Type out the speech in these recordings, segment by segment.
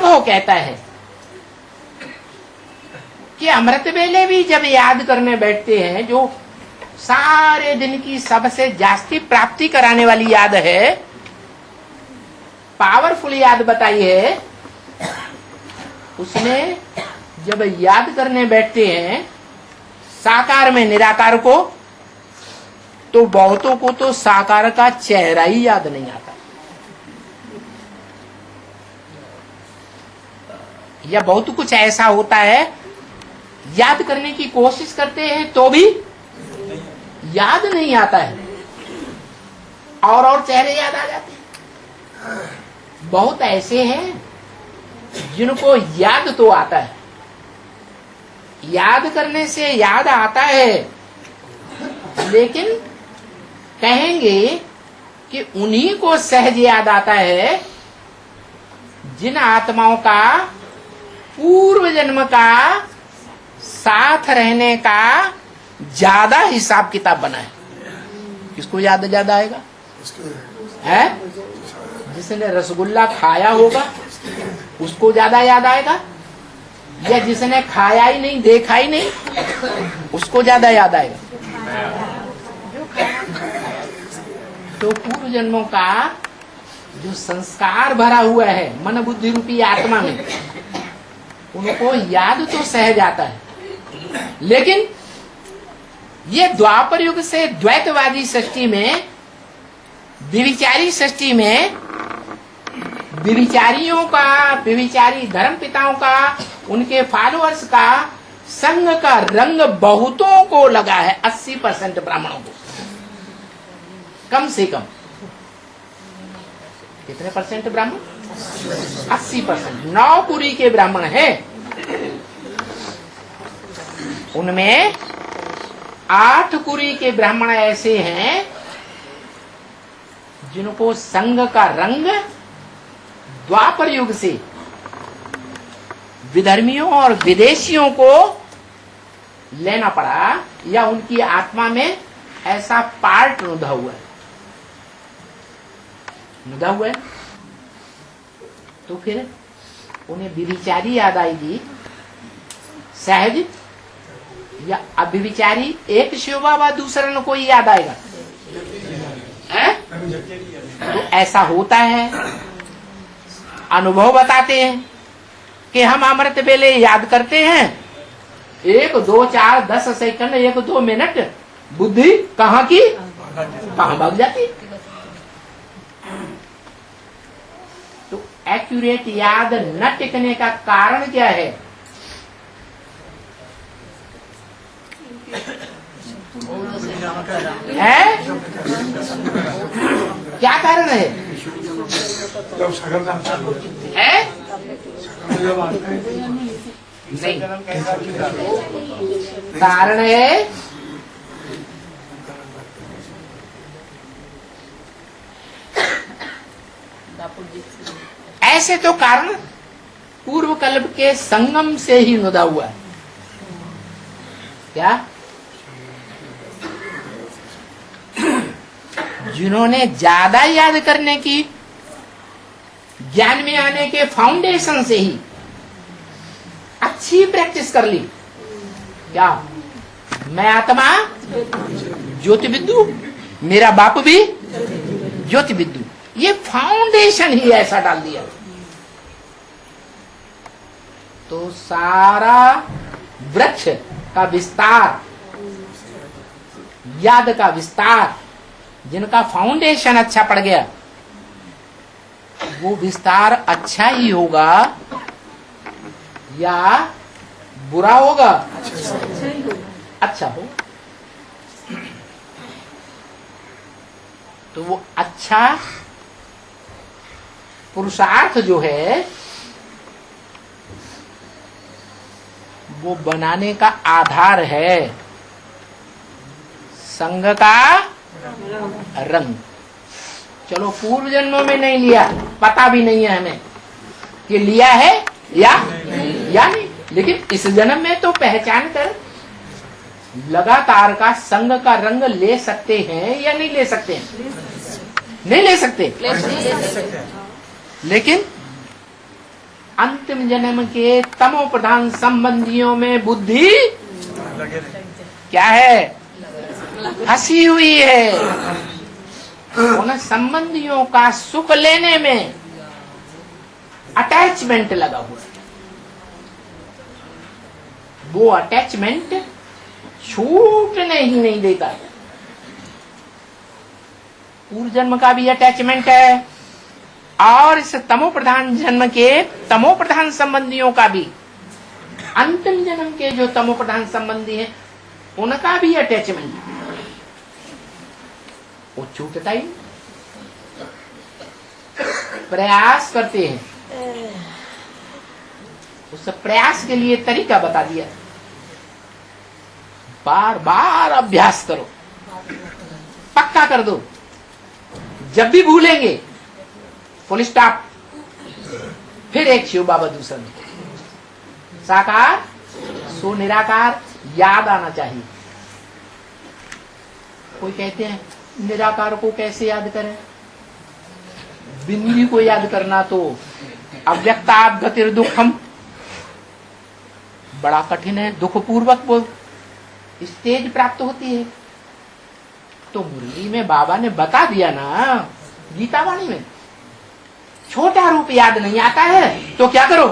अनुभव कहता है कि अमृत वेले भी जब याद करने बैठते हैं, जो सारे दिन की सबसे जास्ती प्राप्ति कराने वाली याद है, पावरफुल याद बताई है, उसमें जब याद करने बैठते हैं साकार में निराकार को, तो बहुतों को तो साकार का चेहरा ही याद नहीं आता, या बहुत कुछ ऐसा होता है याद करने की कोशिश करते हैं तो भी याद नहीं आता है, और चेहरे याद आ जाते हैं। बहुत ऐसे हैं जिनको याद तो आता है, याद करने से याद आता है, लेकिन कहेंगे कि उन्हीं को सहज याद आता है जिन आत्माओं का पूर्व जन्म का साथ रहने का ज्यादा हिसाब किताब बना है। किसको याद ज्यादा आएगा? है जिसने रसगुल्ला खाया होगा उसको ज्यादा याद आएगा, या जिसने खाया ही नहीं देखा ही नहीं उसको ज्यादा याद आएगा? तो पूर्व जन्मों का जो संस्कार भरा हुआ है मन बुद्धि रूपी आत्मा में, उनको याद तो सहज आता है, लेकिन ये द्वापर युग से द्वैतवादी सृष्टि में, विविचारी सृष्टि में, विविचारियों का, विविचारी धर्म पिताओं का, उनके फॉलोअर्स का संग का रंग बहुतों को लगा है। 80% ब्राह्मणों को, कम से कम कितने परसेंट ब्राह्मण? 80%। 9 कुरी के ब्राह्मण हैं, उनमें 8 कुरी के ब्राह्मण ऐसे हैं जिनको संघ का रंग द्वापर युग से विधर्मियों और विदेशियों को लेना पड़ा, या उनकी आत्मा में ऐसा पार्ट नुदा हुआ है। तो फिर उन्हें विविचारी याद आएगी सहज, या अभिविचारी? एक शिव बाबा दूसरे न कोई याद आएगा है? तो ऐसा होता है। अनुभव बताते हैं कि हम अमृत वेले याद करते हैं, 1, 2, 4, 10 सेकंड, 1, 2 मिनट, बुद्धि कहाँ की कहाँ भाग जाती। तो एक्यूरेट याद न टिकने का कारण क्या है? क्या कारण है? नहीं, कारण है ऐसे तो कारण पूर्व कल्प के संगम से ही नुदा हुआ है। क्या? जिन्होंने ज्यादा याद करने की, ज्ञान में आने के फाउंडेशन से ही अच्छी प्रैक्टिस कर ली। क्या? मैं आत्मा ज्योति विद्यु, मेरा बाप भी ज्योति विद्यु, ये फाउंडेशन ही ऐसा डाल दिया। तो सारा वृक्ष का विस्तार, याद का विस्तार, जिनका फाउंडेशन अच्छा पड़ गया, वो विस्तार अच्छा ही होगा या बुरा होगा? अच्छा हो। तो वो अच्छा पुरुषार्थ जो है वो बनाने का आधार है संग का रंग। चलो पूर्व जन्मों में नहीं लिया, पता भी नहीं है हमें कि लिया है या नहीं, लेकिन इस जन्म में तो पहचान कर लगातार का संग का रंग ले सकते हैं या नहीं ले सकते हैं? नहीं ले सकते। लेकिन अंतिम जन्म के तमो प्रधान संबंधियों में बुद्धि क्या है? फंसी हुई है। उन संबंधियों का सुख लेने में अटैचमेंट लगा हुआ है। वो अटैचमेंट छूटने ही नहीं देता। पूर्व जन्म का भी अटैचमेंट है और इस तमो प्रधान जन्म के तमो प्रधान संबंधियों का भी, अंतिम जन्म के जो तमो प्रधान संबंधी हैं उनका भी अटैचमेंट, वो छूटता ही। प्रयास करते हैं, उस प्रयास के लिए तरीका बता दिया। बार बार अभ्यास करो, पक्का कर दो। जब भी भूलेंगे फुल स्टॉप, फिर एक शिव बाबा दूसरा। साकार सो निराकार याद आना चाहिए। कोई कहते हैं निराकार को कैसे याद करें? बिंदी को याद करना तो अव्यक्तात् गतिर दुखम, बड़ा कठिन है। दुख पूर्वक वो स्टेज प्राप्त होती है। तो मुरली में बाबा ने बता दिया ना, गीतावाणी में, छोटा रूप याद नहीं आता है तो क्या करो?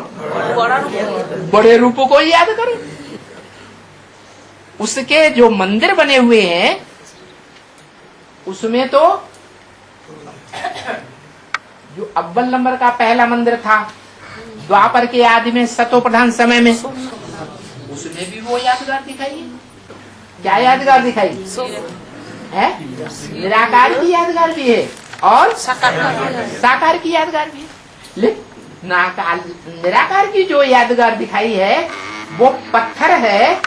बड़े रूपों को याद करो। उसके जो मंदिर बने हुए हैं उसमें तो जो अव्वल नंबर का पहला मंदिर था द्वापर के आदि में, सतो प्रधान समय में, उसमें भी वो यादगार दिखाई। क्या यादगार दिखाई है? निराकार की यादगार भी है और साकार की यादगार भी है। लेकिन निराकार की जो यादगार दिखाई है वो पत्थर है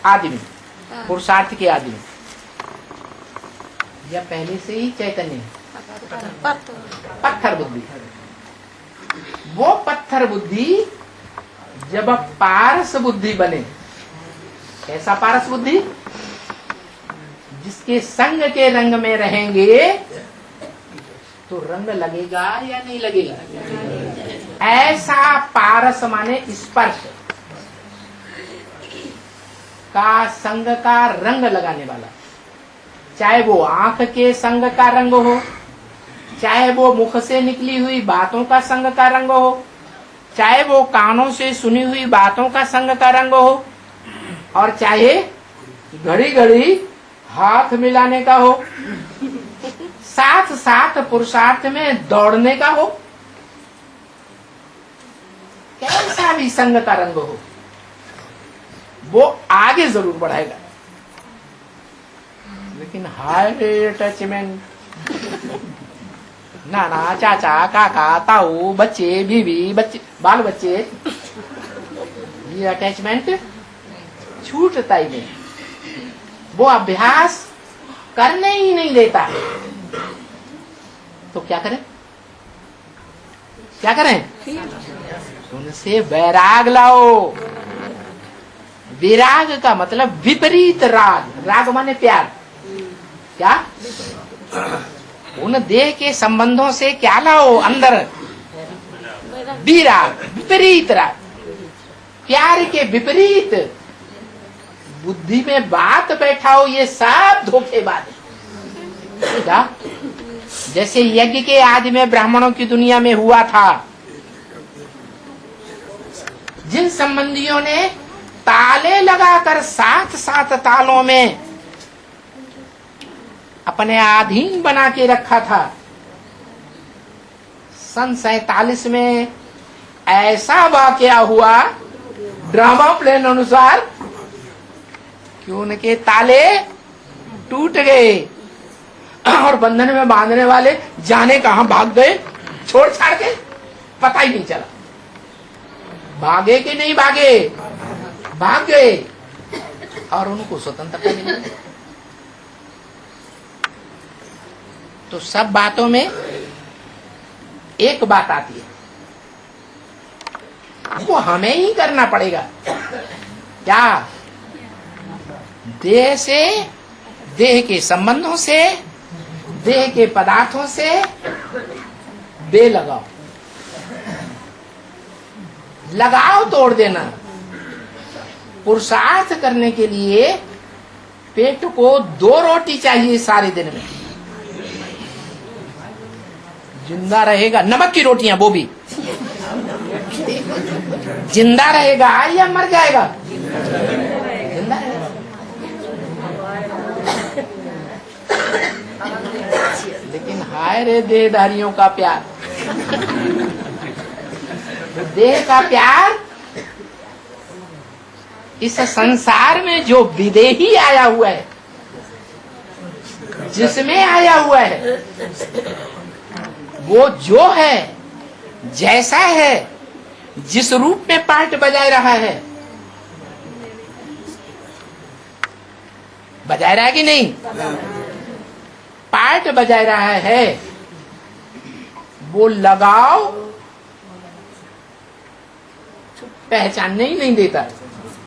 आदि में, पुरुषार्थ के आदि में, या पहले से ही चैतन्य है? पत्थर बुद्धि। वो पत्थर बुद्धि जब पारस बुद्धि बने, कैसा पारस बुद्धि? जिसके संग के रंग में रहेंगे तो रंग लगेगा या नहीं लगेगा? ऐसा पारस माने स्पर्श का, संग का रंग लगाने वाला। चाहे वो आंख के संग का रंग हो, चाहे वो मुख से निकली हुई बातों का संग का रंग हो, चाहे वो कानों से सुनी हुई बातों का संग का रंग हो, और चाहे घड़ी घड़ी हाथ मिलाने का हो, साथ साथ पुरुषार्थ में दौड़ने का हो, कैसा भी संग का रंग हो, वो आगे जरूर बढ़ाएगा। लेकिन हाई अटैचमेंट, नाना चाचा काका ताऊ बच्चे बीवी बच्चे बाल बच्चे, ये अटैचमेंट छूटता ही नहीं। वो अभ्यास करने ही नहीं देता। तो क्या करें? क्या करें? उनसे वैराग लाओ। विराग का मतलब विपरीत राग। राग माने प्यार। क्या? उन देह के संबंधों से क्या लाओ अंदर? विराग, विपरीत राग। प्यार के विपरीत बुद्धि में बात बैठाओ, ये सब धोखेबाज है। क्या? जैसे यज्ञ के आदि में ब्राह्मणों की दुनिया में हुआ था, जिन संबंधियों ने ताले लगाकर साथ साथ तालों में अपने अधीन बना के रखा था, सन 47 में ऐसा वाकया हुआ ड्रामा प्लेन अनुसार कि उनके ताले टूट गए और बंधन में बांधने वाले जाने कहां भाग गए, छोड़ छाड़ के, पता ही नहीं चला। भागे कि नहीं भागे? भाग गए और उनको स्वतंत्रता मिली। तो सब बातों में एक बात आती है, वो हमें ही करना पड़ेगा। क्या? देह से, देह के संबंधों से, देह के पदार्थों से बे लगाओ। लगाव तोड़ देना। पुरुषार्थ करने के लिए पेट को 2 रोटी चाहिए सारे दिन में। जिंदा रहेगा, नमक की रोटियां वो भी जिंदा रहेगा या मर जाएगा? जिंदा रहेगा। लेकिन हाय रे देहधारियों का प्यार, देह का प्यार। इस संसार में जो विदेही आया हुआ है, जिसमें आया हुआ है, वो जो है, जैसा है, जिस रूप में पार्ट बजाय रहा है, बजाय रहा है कि नहीं? पार्ट बजाय रहा है, वो लगाव पहचानने ही नहीं देता।